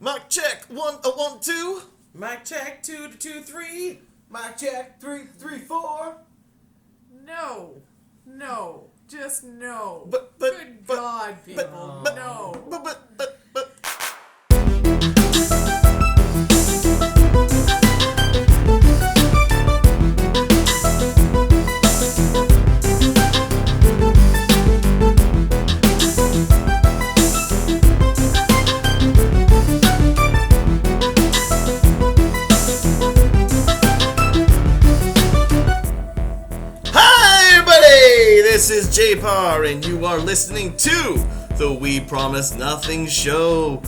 Mic check, 1, 1, 2. Mic check, 2 to 2, 3. Mic check, 3, 3, 4. No. No. Just no. But, Good God, people. No. But. This is Jpar, and you are listening to the We Promise Nothing show.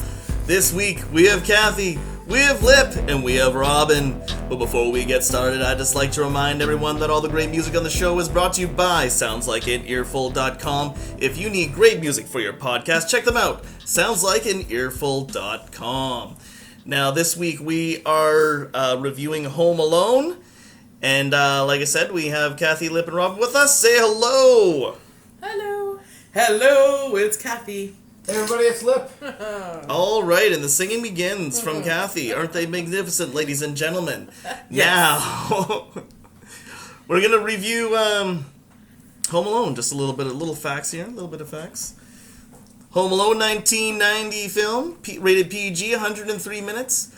This week, we have Kathy, we have Lipp, and we have Robin. But before we get started, I'd just like to remind everyone that all the great music on the show is brought to you by SoundsLikeAnEarful.com. If you need great music for your podcast, check them out. SoundsLikeAnEarful.com. Now, this week, we are reviewing Home Alone. And like I said, we have Kathy, Lipp, and Robin with us. Say hello! Hello. Hello, it's Kathy. Hey everybody, it's Lipp. All right, and the singing begins from Kathy. Aren't they magnificent, ladies and gentlemen? Yes. Now, we're going to review Home Alone. Just a little facts here, a little bit of facts. Home Alone, 1990 film, rated PG, 103 minutes.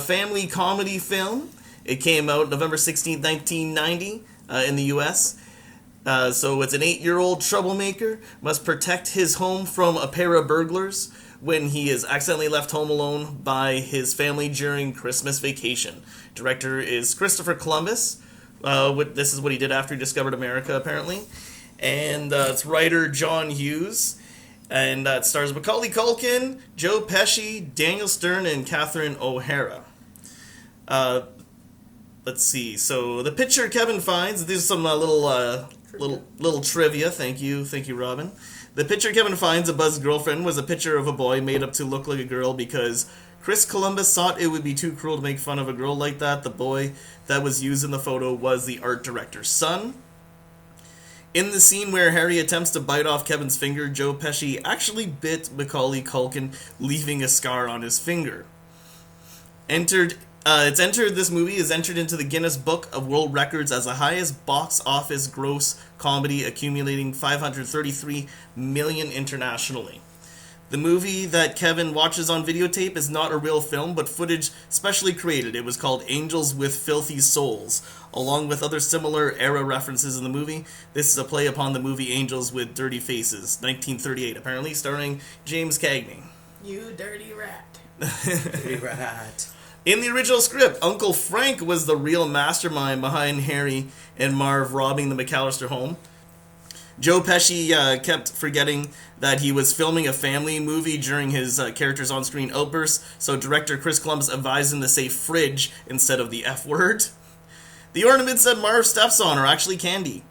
Family comedy film. It came out November 16th, 1990 in the U.S. So it's an 8-year-old troublemaker must protect his home from a pair of burglars when he is accidentally left home alone by his family during Christmas vacation. Director is Christopher Columbus. This is what he did after he discovered America, apparently. And it's writer John Hughes. And it stars Macaulay Culkin, Joe Pesci, Daniel Stern, and Catherine O'Hara. Let's see. So the picture Kevin finds. These are some little trivia. Thank you, Robin. The picture Kevin finds of Buzz's girlfriend was a picture of a boy made up to look like a girl because Chris Columbus thought it would be too cruel to make fun of a girl like that. The boy that was used in the photo was the art director's son. In the scene where Harry attempts to bite off Kevin's finger, Joe Pesci actually bit Macaulay Culkin, leaving a scar on his finger. This movie is entered into the Guinness Book of World Records as the highest box office gross comedy, accumulating $533 million internationally. The movie that Kevin watches on videotape is not a real film, but footage specially created. It was called Angels with Filthy Souls, along with other similar era references in the movie. This is a play upon the movie Angels with Dirty Faces, 1938, apparently, starring James Cagney. You dirty rat. Dirty rat. In the original script, Uncle Frank was the real mastermind behind Harry and Marv robbing the McAllister home. Joe Pesci kept forgetting that he was filming a family movie during his character's on-screen outbursts, so director Chris Columbus advised him to say fridge instead of the F word. The ornaments that Marv steps on are actually candy.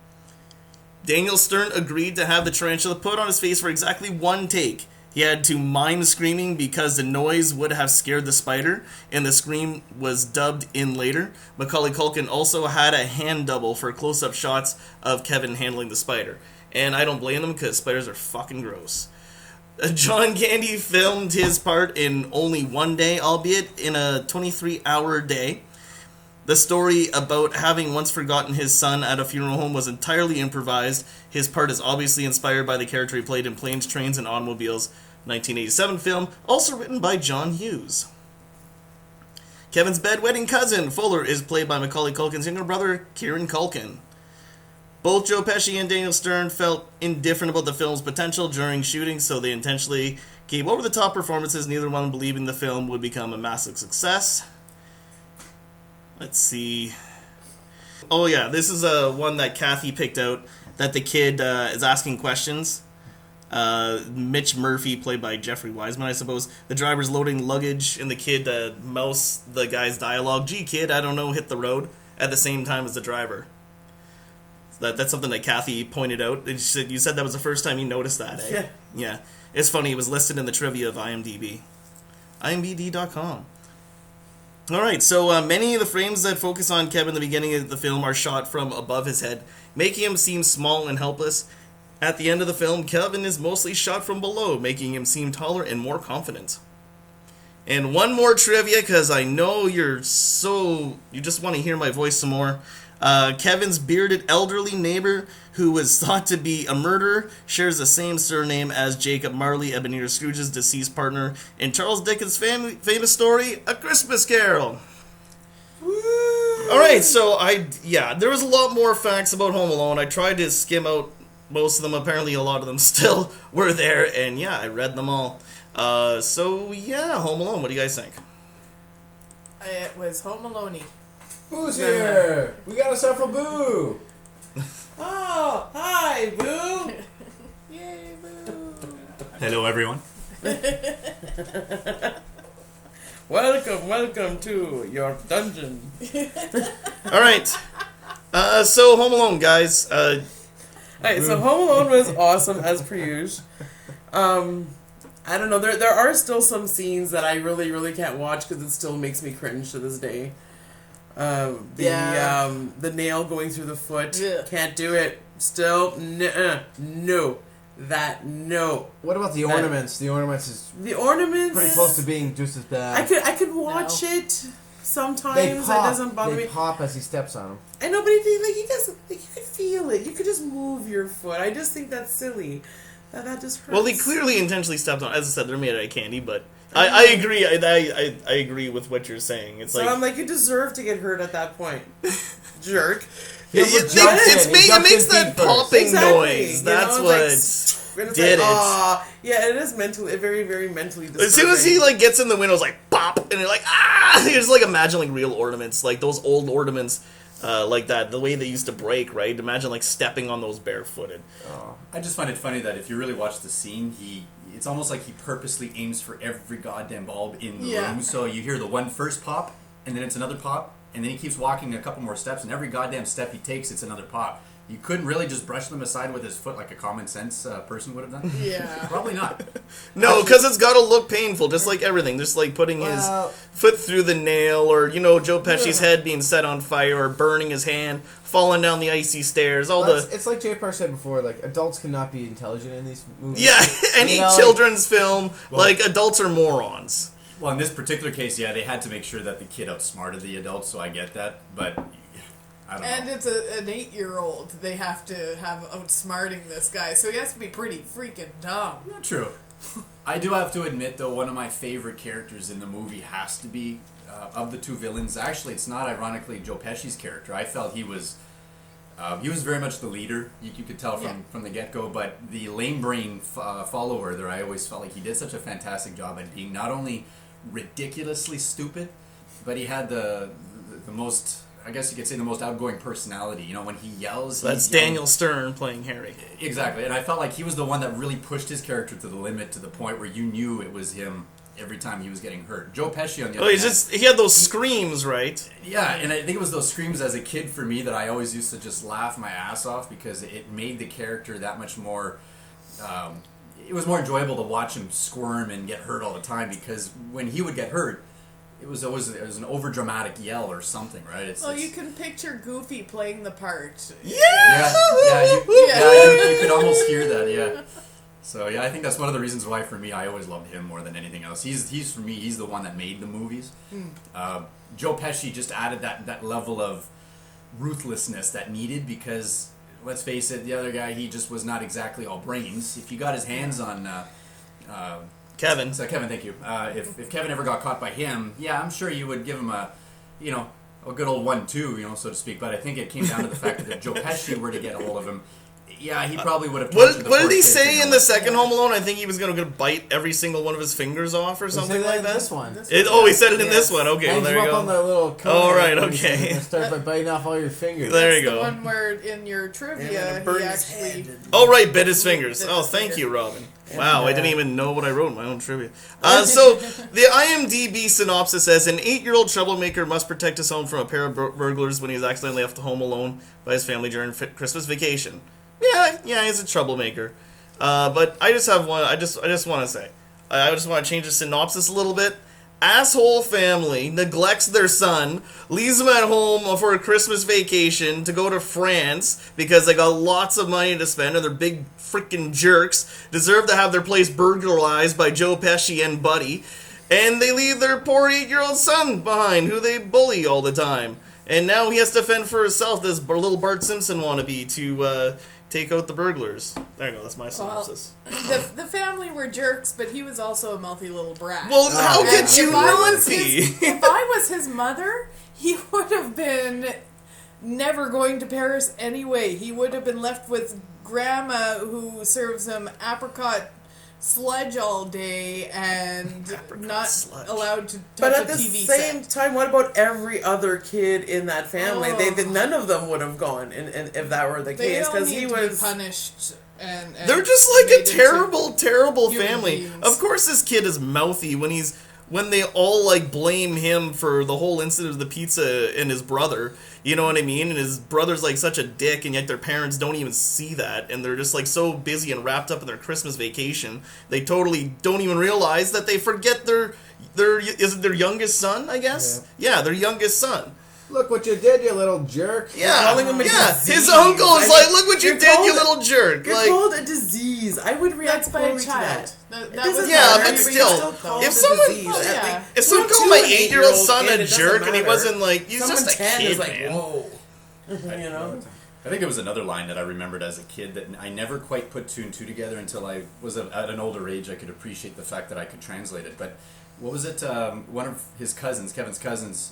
Daniel Stern agreed to have the tarantula put on his face for exactly one take. He had to mime screaming because the noise would have scared the spider, and the scream was dubbed in later. Macaulay Culkin also had a hand double for close-up shots of Kevin handling the spider. And I don't blame them because spiders are fucking gross. John Candy filmed his part in only one day, albeit in a 23-hour day. The story about having once forgotten his son at a funeral home was entirely improvised. His part is obviously inspired by the character he played in Planes, Trains, and Automobiles, 1987 film, also written by John Hughes. Kevin's bedwetting cousin, Fuller, is played by Macaulay Culkin's younger brother, Kieran Culkin. Both Joe Pesci and Daniel Stern felt indifferent about the film's potential during shooting, so they intentionally gave over-the-top performances, neither one believing the film would become a massive success. Let's see. Oh yeah, this is one that Kathy picked out, that the kid is asking questions. Mitch Murphy, played by Jeffrey Wiseman, I suppose. The driver's loading luggage, and the kid mouths the guy's dialogue, "Gee kid, I don't know, hit the road," at the same time as the driver. That's something that Kathy pointed out. You said that was the first time you noticed that, eh? Yeah. Yeah. It's funny, it was listed in the trivia of IMDb. IMDb.com. Alright, so many of the frames that focus on Kevin in the beginning of the film are shot from above his head, making him seem small and helpless. At the end of the film, Kevin is mostly shot from below, making him seem taller and more confident. And one more trivia, because I know you just want to hear my voice some more. Kevin's bearded elderly neighbor, who was thought to be a murderer, shares the same surname as Jacob Marley, Ebenezer Scrooge's deceased partner in Charles Dickens' famous story, A Christmas Carol. Alright, so there was a lot more facts about Home Alone. I tried to skim out most of them. Apparently a lot of them still were there, and I read them all. Home Alone, what do you guys think? It was Home Alone-y. Boo's here! We got ourselves a Boo! Oh, hi, Boo. Yay, boo! Hello, everyone. Welcome to your dungeon. Alright, so Home Alone, guys. Alright, so Home Alone was awesome as per usual. I don't know, there are still some scenes that I really, really can't watch because it still makes me cringe to this day. The nail going through the foot, can't do it. Still, no. What about the ornaments? The ornaments The ornaments pretty close to being just as bad. I could watch it sometimes. They It pop. doesn't bother They me. pop as he steps on them. I know, but he doesn't. You could feel it. You could just move your foot. I just think that's silly. That just hurts. Well, he clearly intentionally stepped on. As I said, they're made out of candy, but I agree. I agree with what you're saying. It's So like I'm like, you deserve to get hurt at that point, jerk. it makes that popping Exactly. noise. You That's know, what it's like, did it. Yeah, it is mentally very, very mentally disturbing. As soon as he gets in the window, it's like pop, and you're like ah. You're just imagine real ornaments, like those old ornaments. Like that, the way they used to break, right? Imagine stepping on those barefooted. I just find it funny that if you really watch the scene, it's almost like he purposely aims for every goddamn bulb in the room. So you hear the one first pop, and then it's another pop, and then he keeps walking a couple more steps, and every goddamn step he takes, it's another pop. You couldn't really just brush them aside with his foot like a common sense person would have done? Yeah. Probably not. No, because it's got to look painful, just like everything. Just like putting his foot through the nail, or, Joe Pesci's head being set on fire, or burning his hand, falling down the icy stairs, It's like Jpar said before, adults cannot be intelligent in these movies. Yeah, any children's film, adults are morons. Well, in this particular case, they had to make sure that the kid outsmarted the adults, so I get that, but I don't know. And it's an 8-year-old. They have to have outsmarting this guy, so he has to be pretty freaking dumb. Not true. I do have to admit, though, one of my favorite characters in the movie has to be, of the two villains, actually, it's not ironically Joe Pesci's character. I felt he was very much the leader, you could tell from the get-go, but the lame brain follower there, I always felt like he did such a fantastic job at being not only ridiculously stupid, but he had the most, I guess you could say, the most outgoing personality. When he yells... That's Daniel Stern playing Harry. Exactly, and I felt like he was the one that really pushed his character to the limit, to the point where you knew it was him every time he was getting hurt. Joe Pesci, on the other hand... he had those screams, right? Yeah, and I think it was those screams as a kid for me that I always used to just laugh my ass off, because it made the character that much more... it was more enjoyable to watch him squirm and get hurt all the time, because when he would get hurt, it was always an overdramatic yell or something, right? You can picture Goofy playing the part. You could almost hear that, yeah. So I think that's one of the reasons why, for me, I always loved him more than anything else. He's for me, he's the one that made the movies. Joe Pesci just added that level of ruthlessness that needed, because let's face it, the other guy, he just was not exactly all brains. If you got his hands on Kevin. So Kevin, thank you. If Kevin ever got caught by him, I'm sure you would give him a good old 1-2, so to speak. But I think it came down to the fact that if Joe Pesci were to get a hold of him, he probably would have. What did he say in the second Home Alone? I think he was going to bite every single one of his fingers off or something like that. This one. He said it in this one. Okay, well, there you up go. on the little cone. Oh, right, okay. Start by biting off all your fingers. There you The go. one where in your trivia he actually... Oh, right, bit his fingers. Bit Oh, his thank finger. you, Robin. Wow, I didn't even know what I wrote in my own trivia. So, the IMDb synopsis says, an 8-year-old troublemaker must protect his home from a pair of burglars when he's accidentally left home alone by his family during Christmas vacation. Yeah, he's a troublemaker. But I just have one, I just want to say, I just want to change the synopsis a little bit. Asshole family neglects their son, leaves him at home for a Christmas vacation to go to France because they got lots of money to spend and they're big freaking jerks, deserve to have their place burglarized by Joe Pesci and Buddy. And they leave their poor 8-year-old son behind, who they bully all the time. And now he has to fend for himself, this little Bart Simpson wannabe, to take out the burglars. There you go, that's my synopsis. The family were jerks, but he was also a mouthy little brat. Well, how And could you if I not was be? if I was his mother, he would have been never going to Paris anyway. He would have been left with Grandma, who serves him apricot sludge all day and not sludge. allowed to But touch at a the TV same set. time, what about every other kid in that family? Oh. None of them would have gone, and if that were the They case, don't because need he to was. be punished. And They're just like a made into terrible human family. beings. Of course this kid is mouthy when they all like blame him for the whole incident of the pizza and his brother. You know what I mean? And his brother's like such a dick, and yet their parents don't even see that, and they're just like so busy and wrapped up in their Christmas vacation, they totally don't even realize that they forget their is it their youngest son, I guess? Yeah, their youngest son. Look what you did, you little jerk. Yeah, calling him a yeah. disease. His uncle is I like, mean, "Look what you you're did, you called- little jerk!" You're Like, called a disease. I would react That's by a poorly to child. that. That It was doesn't Yeah, matter, but you're still, called if a someone- disease. Oh, yeah. Like, if someone to called my an 8-year-old son kid, a it doesn't jerk, and he matter. wasn't like, he's Someone just a 10 kid, is like, man. whoa. You know? I think it was another line that I remembered as a kid that I never quite put two and two together until I was at an older age. I could appreciate the fact that I could translate it. But what was it? One of his cousins, Kevin's cousins,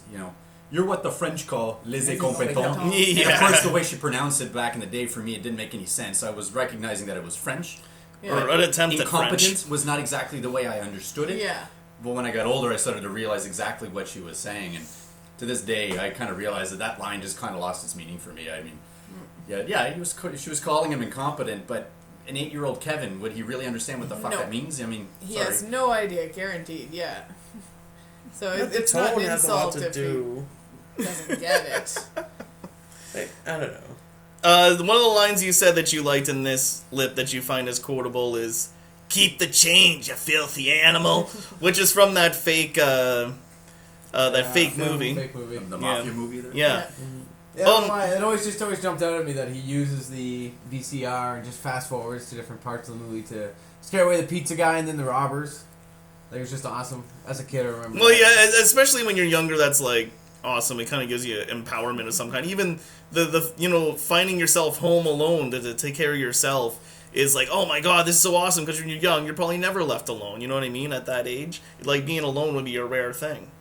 you're what the French call les incompetents. And of Yeah. course, the way she pronounced it back in the day, for me, it didn't make any sense. I was recognizing that it was French. Or an attempt at Incompetence French. was not exactly the way I understood it. Yeah. But when I got older, I started to realize exactly what she was saying. And to this day, I kind of realized that line just kind of lost its meaning for me. I mean, she was calling him incompetent, but an 8-year-old Kevin, would he really understand what the fuck No. that means? I mean, He sorry. has no idea, guaranteed, yeah. So But the it's not tone an has a lot insult to if do. he doesn't get it. Like, I don't know. One of the lines you said that you liked in this, Lipp, that you find as quotable is, "Keep the change, you filthy animal," which is from that fake, fake movie. Fake movie. The mafia movie there? Yeah. Yeah, Um, it always jumped out at me that he uses the VCR and just fast forwards to different parts of the movie to scare away the pizza guy and then the robbers. Like, it was just awesome. As a kid, I remember. Well, that. yeah, especially when you're younger, that's like awesome. It kind of gives you empowerment of some kind. Even the finding yourself home alone to take care of yourself is like, oh my god, this is so awesome, because when you're young, you're probably never left alone. You know what I mean? At that age, like being alone would be a rare thing.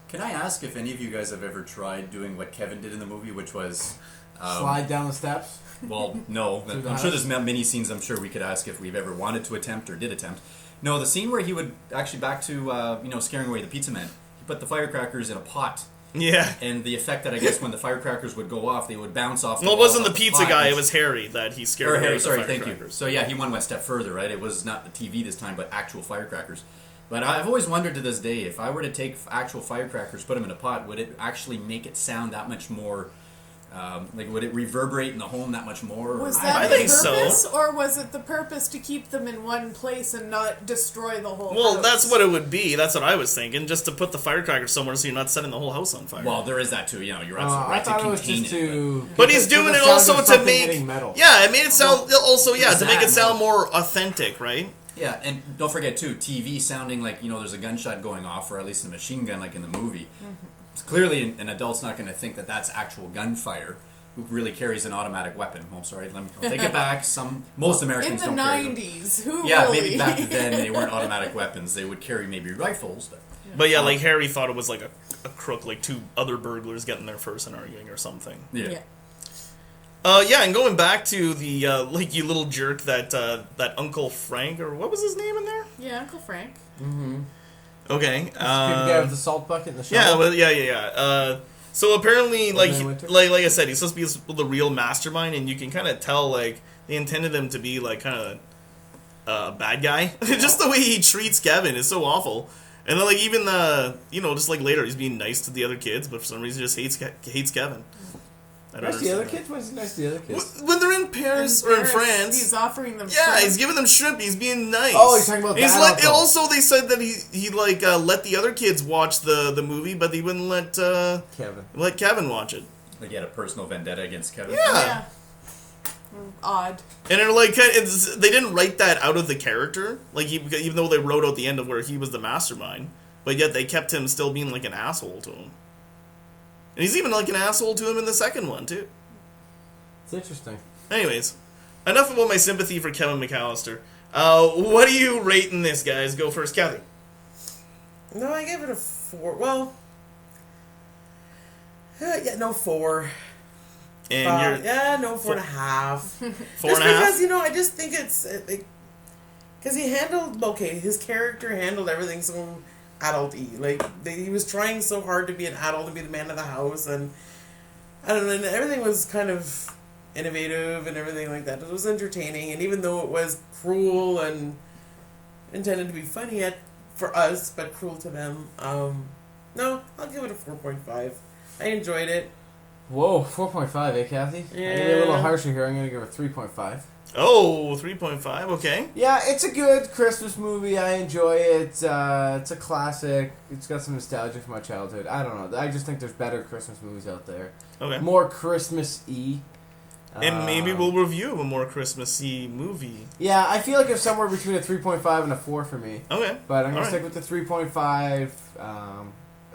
Can I ask if any of you guys have ever tried doing what Kevin did in the movie, which was... Slide down the steps. Well, no. Through the I'm house? sure there's many scenes I'm sure we could ask if we've ever wanted to attempt or did attempt. No, the scene where he would actually, back to, scaring away the pizza man, he put the firecrackers in a pot. Yeah. And the effect that I guess when the firecrackers would go off, they would bounce off the Well, it walls wasn't the off pizza pot, guy, which- it was Harry that he scared Or away Harry, with the sorry, thank you. firecrackers. So yeah, he went one step further, right? It was not the TV this time, but actual firecrackers. But I've always wondered to this day, if I were to take actual firecrackers, put them in a pot, would it actually make it sound that much more, would it reverberate in the home that much more? Was I that the think so. purpose, or was it the purpose to keep them in one place and not destroy the whole Well, house? that's what it would be. That's what I was thinking. Just to put the firecrackers somewhere so you're not setting the whole house on fire. Well, there is that too, you're absolutely I right, thought to it was contain just it. to... But he's to doing the it sound also of to something make... hitting metal. Yeah, it made it sound... Also, yeah, to make it that, sound no. more authentic, right? Yeah, and don't forget too, TV sounding like, there's a gunshot going off, or at least a machine gun like in the movie. It's clearly, an adult's not going to think that that's actual gunfire. Who really carries an automatic weapon? Oh, sorry, I'll take it back. Most in Americans the don't carry them. 90s. Who Yeah, really? maybe back then they weren't automatic weapons. They would carry maybe rifles. But yeah, like Harry thought it was like a crook, like two other burglars getting there first and arguing or something. Yeah. Yeah, and going back to the you little jerk that Uncle Frank, or what was his name in there? Yeah, Uncle Frank. Okay. The guy with the salt bucket and the shovel. Yeah, well, yeah. So apparently, like Winter? like I said, he's supposed to be the real mastermind, and you can kind of tell like they intended him to be like kind of a bad guy. Just the way he treats Kevin is so awful. And then like even just like later he's being nice to the other kids, but for some reason he just hates Kevin. I don't Nice to the other understand kids? What's nice to the other kids? that. When they're in Paris or in France, He's offering them yeah, shrimp. he's giving them shrimp. He's being nice. Oh, he's talking about He's that let, uncle. Also, they said that he let the other kids watch the movie, but he wouldn't let Kevin watch it. Like he had a personal vendetta against Kevin. Yeah. Odd. And they didn't write that out of the character, like even though they wrote out the end of where he was the mastermind. but yet they kept him still being like an asshole to him. And he's even like an asshole to him in the second one, too. It's interesting. Anyways, enough about my sympathy for Kevin McAllister. What are you rating this, guys? Go first, Kathy. No, I gave it a 4. Well, 4. And you're 4.5. 4.5. Because, I just think it's... Because his character handled everything so adult-y. Like, he was trying so hard to be an adult, to be the man of the house, and I don't know, and everything was kind of innovative and everything like that. It was entertaining, and even though it was cruel and intended to be funny for us, but cruel to them, no, I'll give it a 4.5. I enjoyed it. Whoa, 4.5, eh, Kathy? Yeah. I'm going to be a little harsher here. I'm going to give it a 3.5. Oh, 3.5, okay. Yeah, it's a good Christmas movie. I enjoy it. It's a classic. It's got some nostalgia from my childhood. I don't know. I just think there's better Christmas movies out there. Okay. More Christmas-y. And maybe we'll review a more Christmassy movie. Yeah, I feel like it's somewhere between a 3.5 and a 4 for me. Okay. But I'm going to All stick with the 3.5.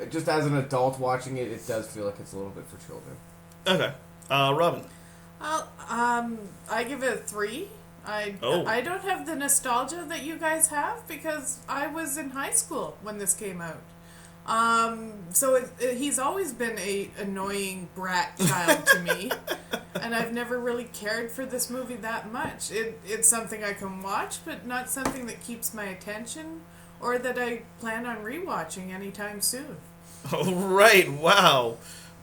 Just as an adult watching it, it does feel like it's a little bit for children. Okay. Robin. I give it a 3. I don't have the nostalgia that you guys have because I was in high school when this came out. So he's always been a annoying brat child to me, and I've never really cared for this movie that much. It's something I can watch, but not something that keeps my attention or that I plan on rewatching anytime soon. All right. Wow.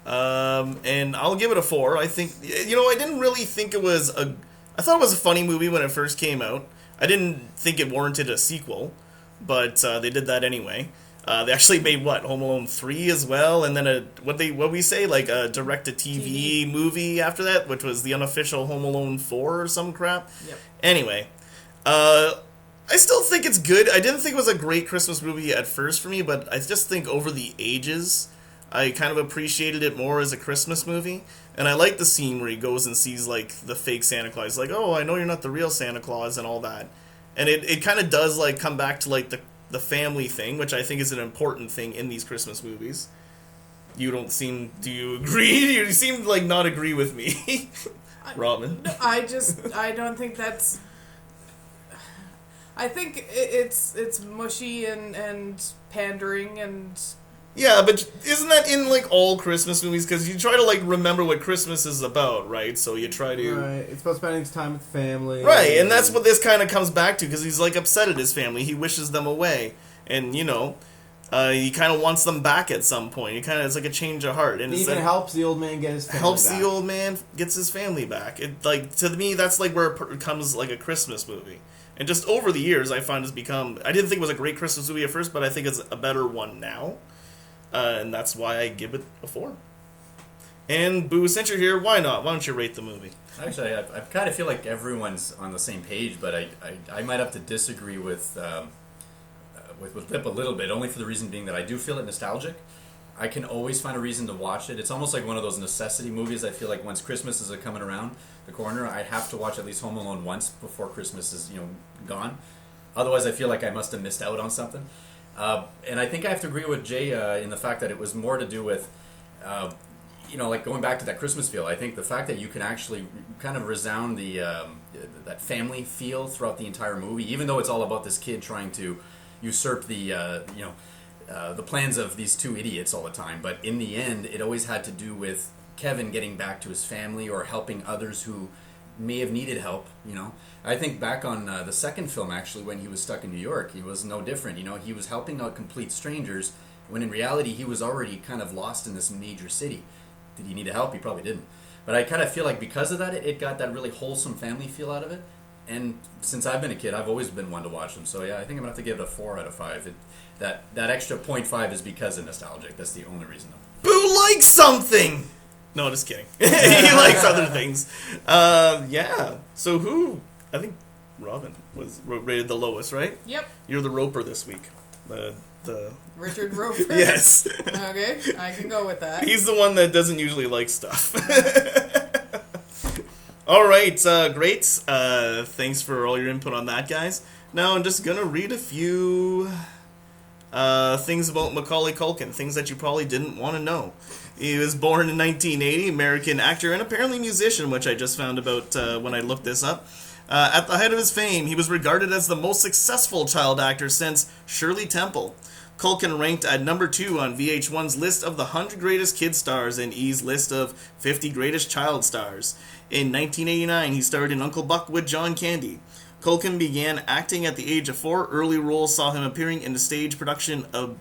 And I'll give it a 4. I think, I didn't really think it was I thought it was a funny movie when it first came out. I didn't think it warranted a sequel, but they did that anyway. They actually made Home Alone 3 as well, and then what we say, like a direct-to-TV movie after that, which was the unofficial Home Alone 4 or some crap. Yep. Anyway, I still think it's good. I didn't think it was a great Christmas movie at first for me, but I just think over the ages, I kind of appreciated it more as a Christmas movie. And I like the scene where he goes and sees, like, the fake Santa Claus. Like, oh, I know you're not the real Santa Claus and all that. And it kind of does, like, come back to, like, the family thing, which I think is an important thing in these Christmas movies. Do you agree? You seem like not agree with me. Robin. No, I don't think that's... I think it's mushy and pandering and... Yeah, but isn't that in, like, all Christmas movies? Because you try to, like, remember what Christmas is about, right? So you try to... Right, it's about spending time with family. Right, and that's what this kind of comes back to, because he's, like, upset at his family. He wishes them away. And, he kind of wants them back at some point. It's like a change of heart. And it even helps the old man get his family helps back. the old man gets his family back. To me, that's, like, where it becomes, like, a Christmas movie. And just over the years, I find it's become... I didn't think it was a great Christmas movie at first, but I think it's a better one now. And that's why I give it a 4. And Boo, since you're here, why not? Why don't you rate the movie? Actually, I kind of feel like everyone's on the same page, but I might have to disagree with Lipp a little bit, only for the reason being that I do feel it nostalgic. I can always find a reason to watch it. It's almost like one of those necessity movies. I feel like once Christmas is coming around the corner, I have to watch at least Home Alone once before Christmas is gone. Otherwise, I feel like I must have missed out on something. And I think I have to agree with Jay in the fact that it was more to do with, like going back to that Christmas feel. I think the fact that you can actually kind of resound that family feel throughout the entire movie, even though it's all about this kid trying to usurp the plans of these two idiots all the time. But in the end, it always had to do with Kevin getting back to his family or helping others who may have needed help, I think back on the second film, actually, when he was stuck in New York, he was no different. He was helping out complete strangers, when in reality, he was already kind of lost in this major city. Did he need help? He probably didn't. But I kind of feel like because of that, it got that really wholesome family feel out of it. And since I've been a kid, I've always been one to watch them. So yeah, I think I'm going to have to give it a 4 out of 5. That extra 0.5 is because of nostalgic. That's the only reason, though. Boo likes something! No, just kidding. He likes other things. Yeah. So who... I think Robin was rated the lowest, right? Yep. You're the Roper this week. The Richard Roper? Yes. Okay, I can go with that. He's the one that doesn't usually like stuff. All right, great. Thanks for all your input on that, guys. Now I'm just going to read a few Things about Macaulay Culkin, things that you probably didn't want to know. He was born in 1980, American actor and apparently musician, which I just found about when I looked this up. At the height of his fame, he was regarded as the most successful child actor since Shirley Temple. Culkin ranked at number 2 on VH1's list of the 100 greatest kid stars and E's list of 50 greatest child stars. In 1989, he starred in Uncle Buck with John Candy. Culkin began acting at the age of 4. Early roles saw him appearing in the stage production of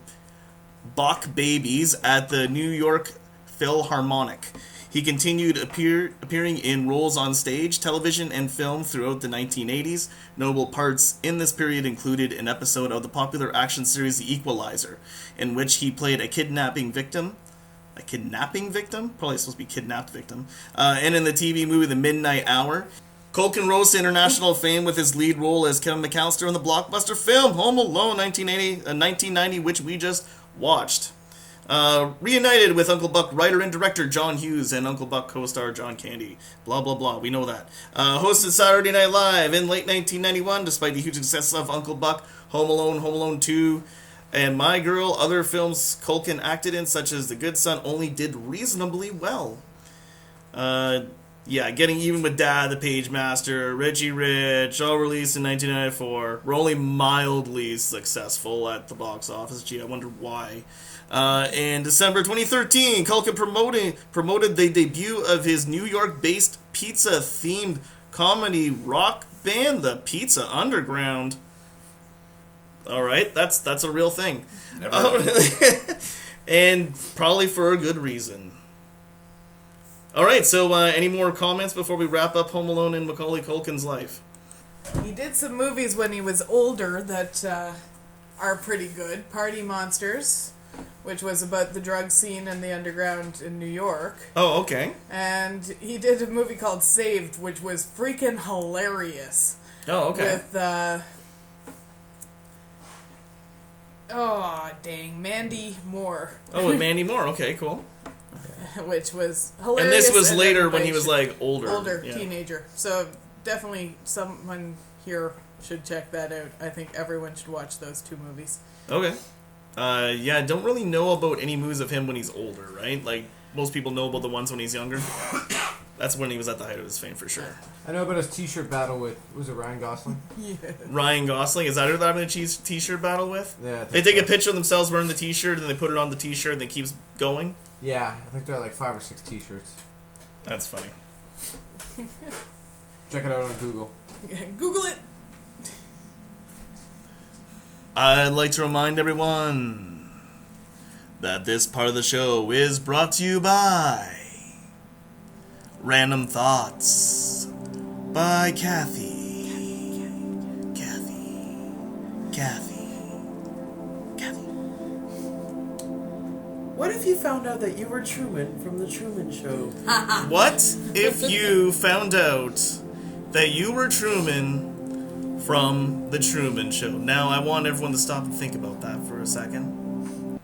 Bach Babies at the New York Philharmonic. He continued appearing in roles on stage, television, and film throughout the 1980s. Notable parts in this period included an episode of the popular action series The Equalizer, in which he played a kidnapping victim? Probably supposed to be kidnapped victim. And in the TV movie The Midnight Hour. Culkin rose to international fame with his lead role as Kevin McAllister in the blockbuster film Home Alone 1990, which we just watched. Reunited with Uncle Buck writer and director John Hughes and Uncle Buck co-star John Candy. Blah, blah, blah. We know that. Hosted Saturday Night Live in late 1991, despite the huge success of Uncle Buck, Home Alone 2, and My Girl. Other films Culkin acted in, such as The Good Son, only did reasonably well. Getting Even with Dad, The Page Master, Richie Rich, all released in 1994, were only mildly successful at the box office. Gee, I wonder why. In December 2013, Culkin promoted the debut of his New York-based pizza-themed comedy rock band, the Pizza Underground. All right, that's a real thing. And probably for a good reason. All right, so any more comments before we wrap up Home Alone and Macaulay Culkin's life? He did some movies when he was older that are pretty good. Party Monsters, which was about the drug scene in the underground in New York. Oh, okay. And he did a movie called Saved, which was freaking hilarious. Oh, okay. With, Mandy Moore. Oh, with Mandy Moore. Okay, cool. Which was hilarious. And this was and later when he was, like, older. Yeah. Teenager. So definitely someone here should check that out. I think everyone should watch those two movies. Okay. I don't really know about any movies of him when he's older, right? Like, most people know about the ones when he's younger. That's when he was at the height of his fame, for sure. I know about his t-shirt battle with, was it Ryan Gosling? Yeah. Ryan Gosling? Is that who they're having a t-shirt battle with? Yeah. They take a picture of themselves wearing the t-shirt, and they put it on the t-shirt, and it keeps going? Yeah, I think there are like 5 or 6 t-shirts. That's funny. Check it out on Google. Google it. I'd like to remind everyone that this part of the show is brought to you by Random Thoughts by Kathy. What if you found out that you were Truman from The Truman Show? What if you found out that you were Truman from The Truman Show? Now, I want everyone to stop and think about that for a second.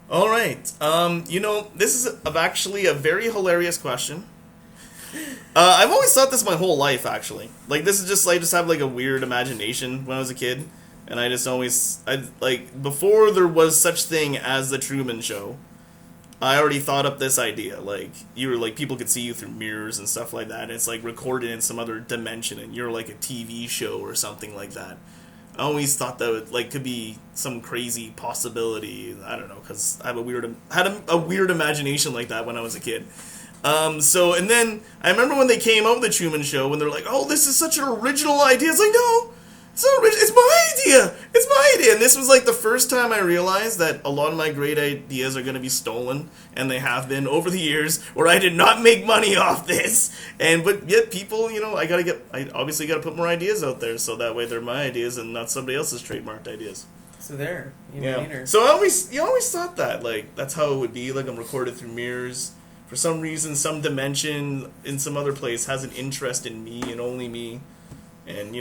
All right. This is actually a very hilarious question. I've always thought this my whole life, actually. Like, this is just, I just have, like, a weird imagination when I was a kid. And I just always, before there was such thing as The Truman Show, I already thought up this idea. Like, you were, like, people could see you through mirrors and stuff like that. And it's, like, recorded in some other dimension. And you're, like, a TV show or something like that. I always thought that it, like, could be some crazy possibility. I don't know, because I had a weird imagination like that when I was a kid. And then I remember when they came out with The Truman Show, when they're like, oh, this is such an original idea. It's like, no, it's not original. It's my idea. It's my idea. And this was like the first time I realized that a lot of my great ideas are going to be stolen, and they have been over the years, where I did not make money off this. But yet people, I obviously got to put more ideas out there, so that way they're my ideas and not somebody else's trademarked ideas. So there, So you always thought that, like, that's how it would be. Like, I'm recorded through mirrors. For some reason, some dimension in some other place has an interest in me and only me, and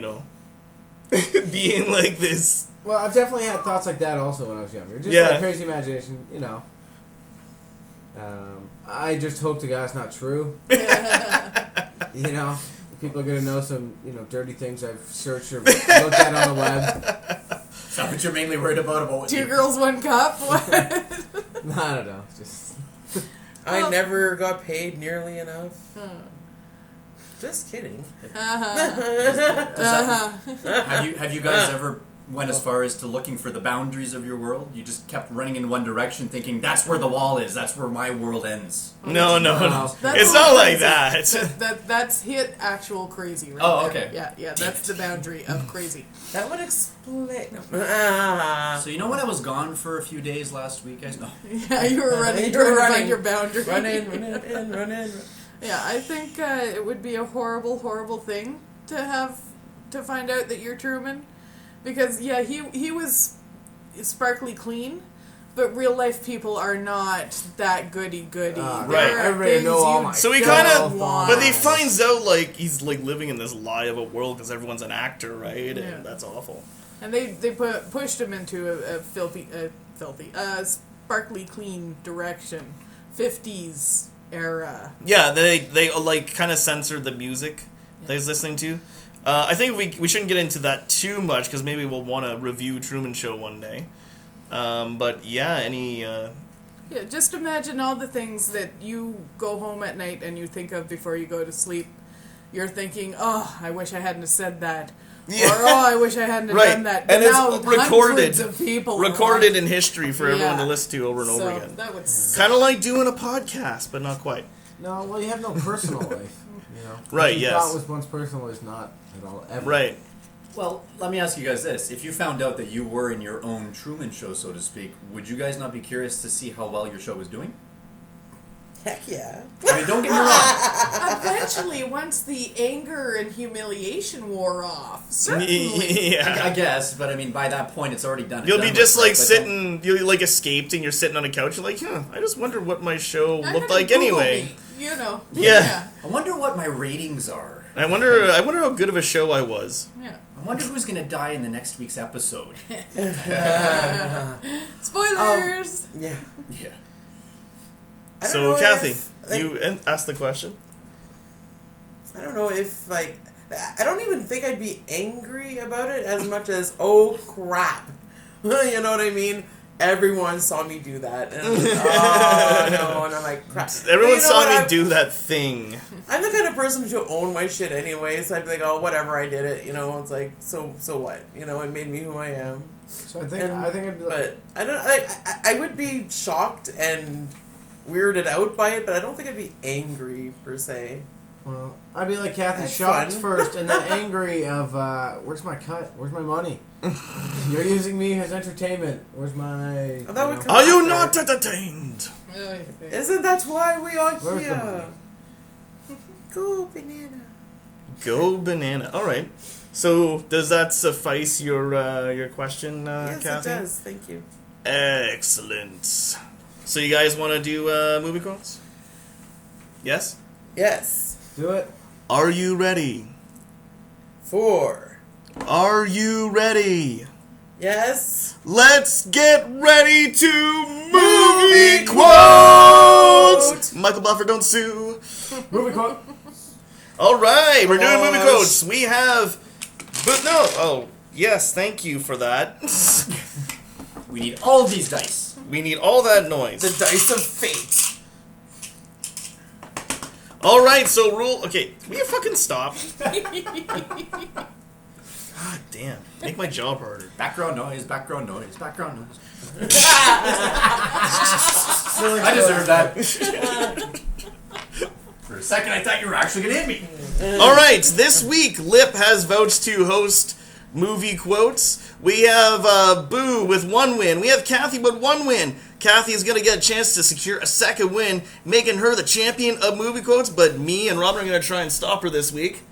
being like this. Well, I've definitely had thoughts like that also when I was younger. Just like crazy imagination, I just hope to God it's not true. People are gonna know some, dirty things I've searched or looked at on the web. Is that what you're mainly worried about what Two you- girls, one cup. What? No, I don't know. Just I never got paid nearly enough. Hmm. Just kidding. Have you guys ever went as far as to looking for the boundaries of your world? You just kept running in one direction, thinking that's where the wall is. That's where my world ends. No. That's It's all not like crazy. that. That's hit actual crazy right Oh, there. okay. Yeah, that's the boundary of crazy. That would explain. So you know when I was gone for a few days last week, guys? No. Yeah, you were running, You trying were to running. find your boundary. Run in, run in. Yeah, I think it would be a horrible, horrible thing to find out that you're Truman, because he was sparkly clean, but real life people are not that goody. Right. I already know all my So he stuff. kind of, want. but he finds out like he's like living in this lie of a world because everyone's an actor, right? Yeah. And that's awful. And they pushed him into a filthy, sparkly clean direction, 50s era. Yeah, they like kind of censored the music that he's listening to. I think we shouldn't get into that too much because maybe we'll want to review Truman Show one day. But yeah, Yeah, just imagine all the things that you go home at night and you think of before you go to sleep. You're thinking, oh, I wish I hadn't have said that. Yeah. Or, oh, I wish I hadn't have Right. done that. And Now it's recorded- hundreds of people recorded in history for everyone Yeah. to listen to over and over so again. that would Kind of like doing a podcast, but not quite. No, well, you have no personal life. Right, What you yes. thought was once personal is not at all ever. Right. Well, let me ask you guys this. If you found out that you were in your own Truman Show, so to speak, would you guys not be curious to see how well your show was doing? Heck yeah. I mean, don't get me wrong. Eventually, once the anger and humiliation wore off, certainly. Yeah. I guess, but I mean, by that point, it's already done. and You'll be done just with, like right? But sitting, you like escaped and you're sitting on a couch. You're like, I just wonder what my show I looked had like to Google anyway. me, you know. Yeah. I wonder what my ratings are. I wonder how good of a show I was. Yeah. I wonder who's going to die in the next week's episode. Spoilers. Yeah. Yeah. I don't So, know Kathy, if, like, you asked the question. I don't know if, like, I don't even think I'd be angry about it as much as, oh crap. You know what I mean? Everyone saw me do that. And I'm like, oh no, and I'm like, crap. Everyone But you know saw what? me do that thing. I'm the kind of person to own my shit anyway, so I'd be like, oh, whatever, I did it. You know, it's like, so what? You know, it made me who I am. So I think And- I'd be like, But I don't. I would be shocked and weirded out by it, but I don't think I'd be angry per se. well, I'd be like Kathy, That's shocked fun. first, and then angry of where's my cut? Where's my money? You're using me as entertainment. Where's my? Oh, that would come- Are you not entertained? Isn't that why we are Where's the here? money? Go banana. Go banana. All right. So does that suffice your question, Yes, Kathy? it does. Thank you. Excellent. So you guys want to do movie quotes? Yes. Yes. Do it. Are you ready? 4. Are you ready? Yes. Let's get ready to movie Movie quotes. Michael Buffer, don't sue. Movie quote. All right, we're doing movie Pause. quotes. We have, but no. Oh, yes, thank you for that. We need all these dice. We need all that noise. The dice of fate. All right, so rule. Okay, will you fucking stop? God damn, make my job harder. Background noise, background noise, background noise. I deserve that. For a second, I thought you were actually going to hit me. All right, this week Lipp has vouched to host movie quotes. We have Boo with 1 win. We have Kathy with 1 win. Kathy is going to get a chance to secure a second win, making her the champion of movie quotes, but me and Robin are going to try and stop her this week.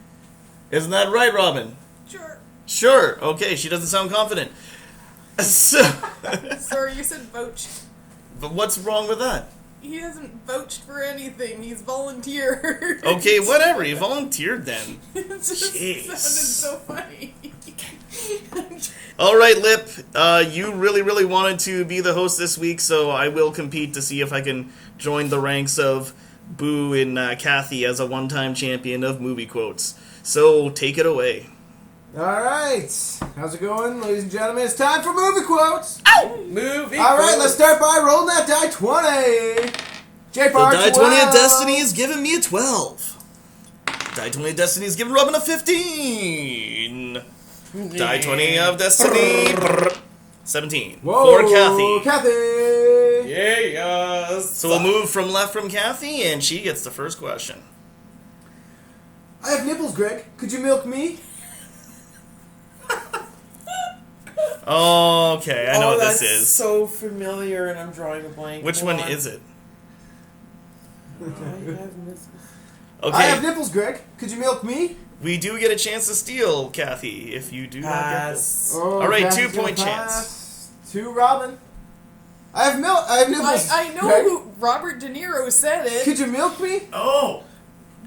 Isn't that right, Robin? Sure. Sure. Okay, she doesn't sound confident. So, Sorry, you said vouched. but what's wrong with that? He hasn't vouched for anything. He's volunteered. Okay, whatever. You volunteered then. It just Jeez. sounded so funny. All right, Lipp. You really wanted to be the host this week, so I will compete to see if I can join the ranks of Boo and Kathy as a one-time champion of movie quotes. So take it away. All right. How's it going, ladies and gentlemen? It's time for movie quotes. Movie. All right, let's start by rolling that die 20. Jpar, The die 20 of 12. Destiny is giving me a 12. Die 20 of Destiny is giving Robin a 15. Die 20 of Destiny, 17. Whoa, For Kathy. Kathy. Yes. So we'll move from left from Kathy, and she gets the first question. I have nipples, Greg. Could you milk me? Okay, I know what this that's is. so familiar, and I'm drawing a blank. Which Hold one on. is it? I have missed- I have Okay, nipples, Greg. Could you milk me? we do get a chance to steal, Kathy, if you do not get this. Pass. Oh, All right, Kathy's 2 point gonna chance. pass to Robin. I have nipples. I know Greg. who Robert De Niro said it, Could you milk me? Oh!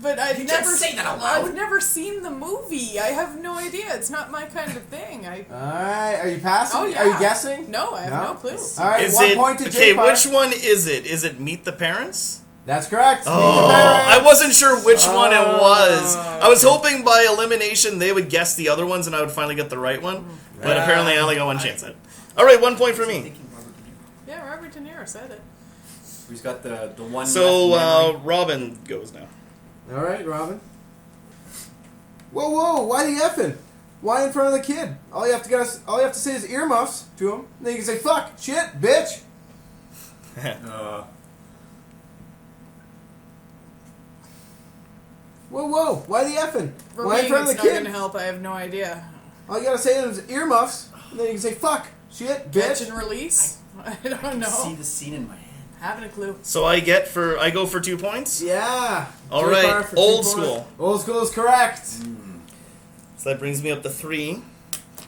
but I've You never can't say that out loud. I've never seen the movie. I have no idea. It's not my kind of thing. All right, are you passing? Oh, yeah. Are you guessing? No, I have No? no clue. All right, Is 1 it point to okay? Jpar. Which one is it? Is it Meet the Parents? That's correct. Oh, Meet the Parents. I wasn't sure which one it was. Oh, I was hoping by elimination they would guess the other ones and I would finally get the right one. But apparently I only got one chance at it. All right, 1 point for me. Thinking Robert De Niro. Yeah, Robert De Niro said it. He's got the one. So left memory. Robin goes now. All right, Robin. Whoa, why the effing? Why in front of the kid? All you have to say is earmuffs to him. Then you can say fuck, shit, bitch. Whoa, why the effing? For Why me, in front of it's the not going kid? to help. I have no idea. All you gotta say is earmuffs. And then you can say fuck, shit, Catch bitch. and release? I don't know. See the scene in my head. Haven't a clue. So I go for 2 points. Yeah. All Jpar right, for 2 old points. school. Old school is correct. So that brings me up to 3,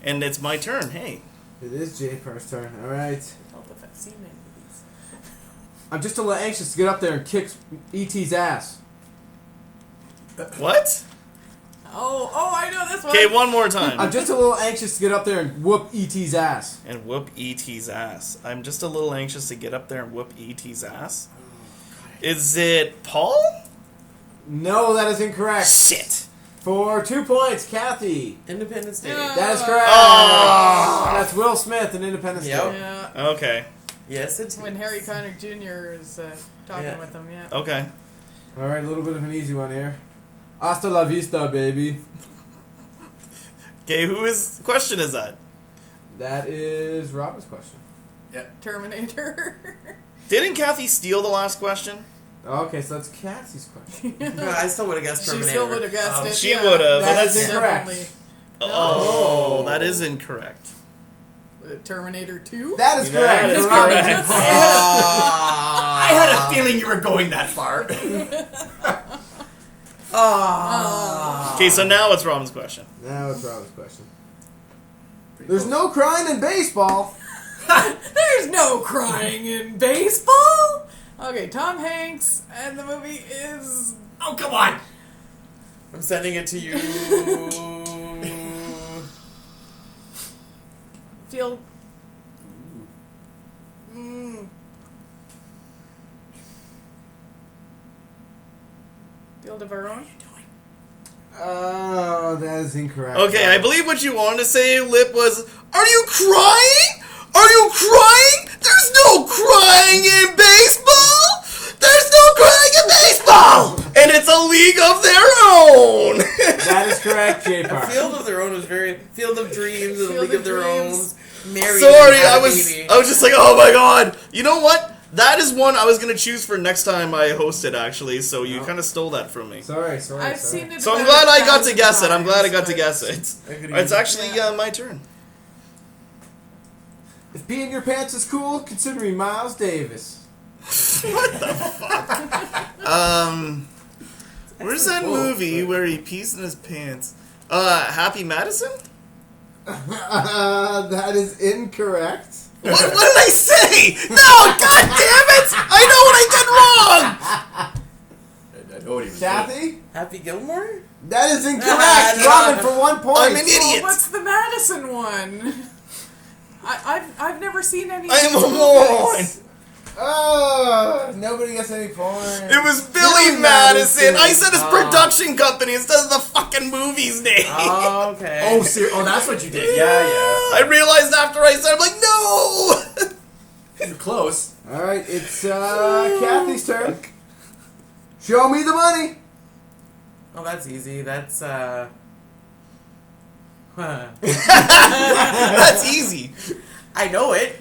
and it's my turn. Hey, It is Jpar's turn. All right. Help if I've seen any of these. I'm just a little anxious to get up there and kick E.T.'s ass. what? Oh, I know this one. Okay, one more I'm time. just a little anxious to get up there and whoop E.T.'s ass. And whoop E.T.'s ass. I'm just a little anxious to get up there and whoop E.T.'s ass. Is it Paul? No, that is incorrect. Shit. For 2 points, Kathy. Independence Day. Yeah. That is correct. Oh. That's Will Smith in Independence Yep. Day. Yeah. Okay. Yes, it's When Harry Connick Jr. is talking Yeah. with him, yeah. Okay. All right, a little bit of an easy one here. Hasta la vista, baby. Okay, whose question is that? That is Robin's question. Terminator. Didn't Kathy steal the last question? Okay, so that's Kathy's question. I still would have guessed She Terminator. still would have guessed it. She yeah. would've, but That that's is incorrect. Definitely. Oh, that is incorrect. Terminator 2? That is That correct. is for Robin. correct. I had a feeling you were going that far. Okay, so now it's Robin's question. Now it's Robin's question. There's no crying in baseball. There's no crying in baseball! Okay, Tom Hanks, and the movie is... Oh, come on! I'm sending it to you. Field... Field of Our Own? Oh, that is incorrect. Okay, I believe what you wanted to say, Lipp, was, are you crying? Are you crying? There's no crying in baseball! There's no crying in baseball! And it's a league of their own! That is correct, Jpar. Field of Their Own is very Field of Dreams and Field League of of Their Dreams. Own. Mary. Sorry, had I a was baby. just like, oh my god. You know what? That is one I was going to choose for next time I hosted, actually, so you kind of stole that from me. Sorry. I've seen it So I'm about glad I got to 1,000 guess it. I'm glad I got to times, guess but- it. It's actually my turn. If peeing your pants is cool, consider me Miles Davis. Where's that movie where he pees in his pants? Happy Madison? That is incorrect. What did I say? No, god damn it! I know what I did wrong! I know what he was Kathy? Happy Gilmore? That is incorrect. Robin for 1 point. I'm an Well, idiot. what's the Madison one? I've never seen any. I am of a these moron. movies. Oh, nobody gets any points. It was Billy Madison. I said his production company instead of the fucking movie's name. Oh, okay. Oh, that's what you did. Yeah. I realized after I said, I'm like, no. You're close. All right, it's Kathy's turn. Show me the money. Oh, that's easy. That's That's easy. I know it.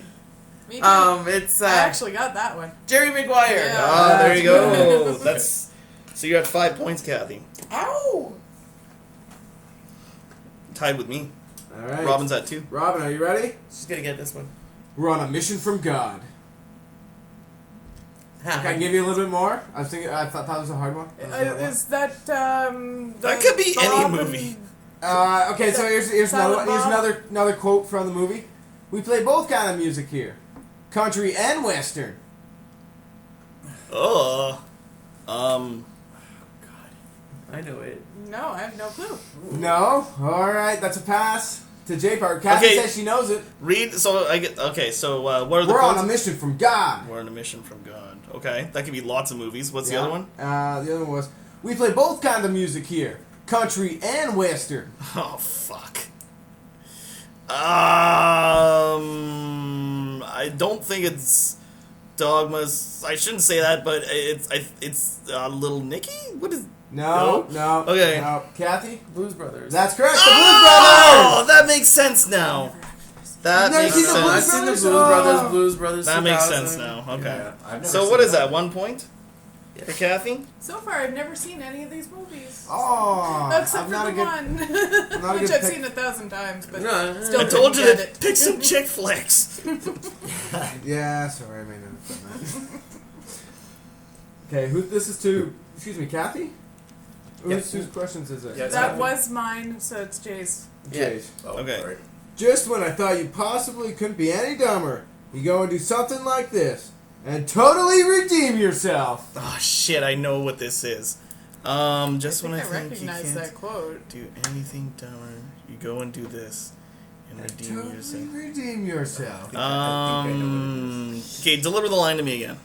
Me too. It's I actually got that one. Jerry Maguire. Yeah. Ah, there you go. That's so you're at 5 points, Kathy. Ow. Tied with me. All right. Robin's at 2. Robin, are you ready? She's gonna get this one. We're on a mission from God. Can I give you a little bit more? I thought that was a hard one. Is that That could be any Robin- movie. Okay, so here's another one. Here's another quote from the movie. We play both kind of music here, country and western. Oh. I know it. No, I have no clue. No. All right, that's a pass to Jpar. Kathy Okay. says she knows it. Read. So I get. Okay. So what are the We're on quotes? a mission from God. We're on a mission from God. Okay. That could be lots of movies. What's the Yeah. other one? The other one was, we play both kind of music here, country and western. Oh fuck. I don't think it's Dogmas. I shouldn't say that, but it's Little Nicky. What is? No. Okay. No. Kathy? Blues Brothers. That's correct. The Oh, that makes sense now. That You've never makes seen the sense. Blues I've seen the Brothers? Blues Brothers. Blues Brothers. That makes 2000. sense now. Okay. Yeah, I've never So seen what is that. that? 1 point for Kathy? So far, I've never seen any of these movies. Oh, Except I'm for not the a good. one, not a which good I've pick. seen 1,000 times, but No, still I told you didn't to get it. pick some chick flicks. Yeah, sorry, I may not have done that. Okay, this is to, excuse me, Kathy? Whose questions is it? Yeah, That was mine, so it's Jay's. Yeah. Jay's. Oh, Okay. sorry. Just when I thought you possibly couldn't be any dumber, you go and do something like this and totally redeem yourself. Oh shit! I know what this is. Just when I I think you recognize can't that quote. do anything dumber, you go and do this and redeem Totally yourself. redeem yourself. I think I know what it is. Okay, deliver the line to me again.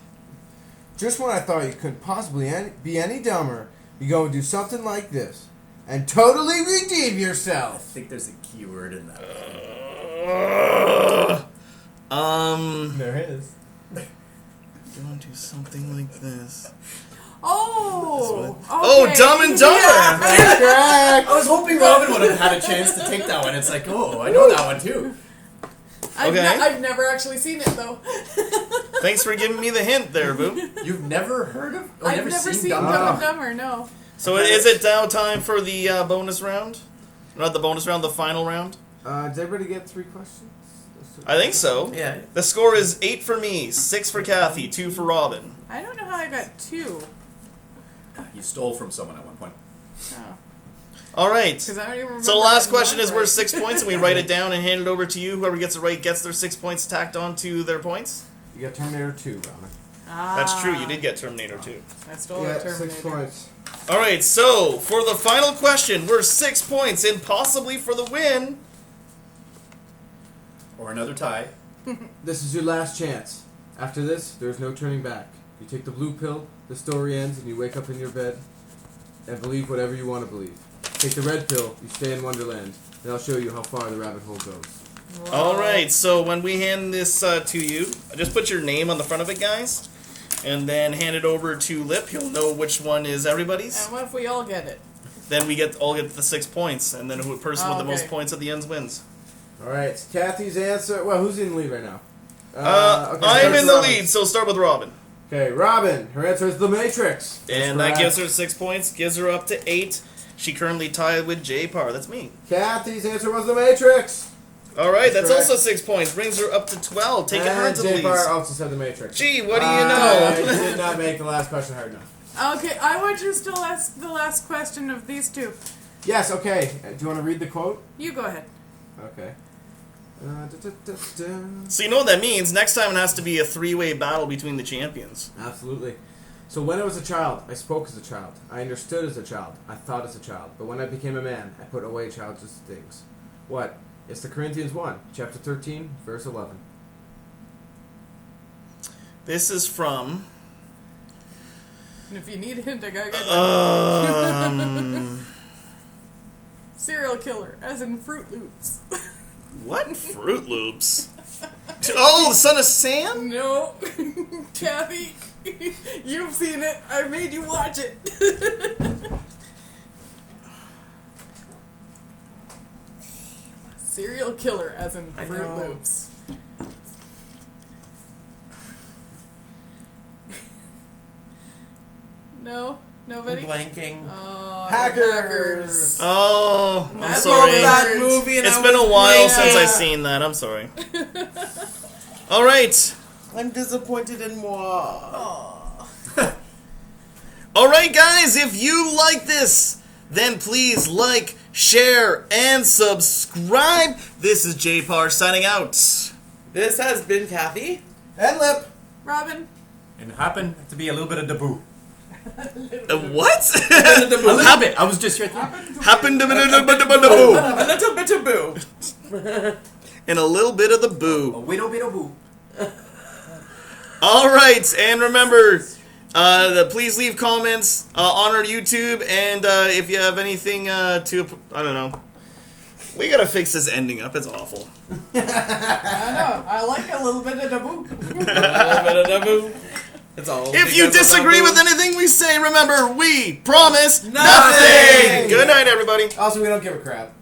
Just when I thought you couldn't possibly be any dumber, you go and do something like this and totally redeem I yourself. think there's a key word in that. There is. Go and do something like this. Oh! Oh, okay. Dumb and Dumber! That's correct. I was hoping Robin would have had a chance to take that one. It's like, oh, I know that one too. Okay. I've never actually seen it, though. Thanks for giving me the hint there, Boo. You've never heard of? Oh, I've never seen Dumb Dumb and and Dumber, no. So is it now time for the bonus round? Not the bonus round, the final round? Did everybody get 3 questions? I think so. Yeah. The score is 8 for me, 6 for Kathy, 2 for Robin. I don't know how I got 2. You stole from someone at one point. Oh. All right. 'Cause I don't even remember. So the last having question one is right. worth 6 points, and we write it down and hand it over to you. Whoever gets it right gets their 6 points tacked onto their points. You got Terminator 2, Robin. That's true. You did get Terminator 2. I stole Yeah, a Terminator. 6 points. All right. So for the final question, we're 6 points in, possibly for the win. Or another tie. This is your last chance. After this, there's no turning back. You take the blue pill, the story ends, and you wake up in your bed and believe whatever you want to believe. Take the red pill, you stay in Wonderland, and I'll show you how far the rabbit hole goes. Whoa. All right. So when we hand this to you, just put your name on the front of it, guys, and then hand it over to Lipp. He'll know which one is everybody's. And what if we all get it? Then we all get the 6 points, and then the person with the most Okay. points at the end wins. Alright, it's Kathy's answer. Well, who's in the lead right now? Okay, I'm start in the with Robin. lead, so start with Robin. Okay, Robin. Her answer is The Matrix. And That's that gives correct. her 6 points, gives her up to 8. She currently tied with Jpar. That's me. Kathy's answer was The Matrix. All right, that's Correct. also 6 points. Brings her up to 12. Taking her And into the Jpar lead. also said The Matrix. Gee, what do you I know? did not make the last question hard enough. Okay, I want you to still ask the last question of these two. Yes, okay. Do you want to read the quote? You go ahead. Okay. So you know what that means. Next time it has to be a 3-way battle between the champions. Absolutely. So when I was a child, I spoke as a child. I understood as a child. I thought as a child. But when I became a man, I put away childish things. What? It's the Corinthians 1, chapter 13, verse 11. This is from. And if you need a hint, I got serial killer, as in Fruit Loops. What? Fruit Loops? Oh, the Son of Sam? No, Kathy, you've seen it. I made you watch it. Serial killer, as in I Fruit know. Loops. No, nobody. Blanking. Oh, Hackers. Oh, I'm That's sorry. That movie. And It's I been a was while blanking. since I've seen that. I'm sorry. All right. I'm disappointed in moi. All right, guys. If you like this, then please like, share, and subscribe. This is Jpar signing out. This has been Kathy. And Lipp. Robin. And happened to be a little bit of debut. What? A little bit. I was just right there. Happened to A little bit of boo. and a little bit of the A boo. little bit of boo. All right, and remember, please leave comments on our YouTube, and if you have anything I don't know. We gotta fix this ending up. It's awful. I know. I like a little bit of the boo. It's all. If you because of disagree the with boo. anything we say, remember, we promise Nothing! Good night, everybody. Also, we don't give a crap.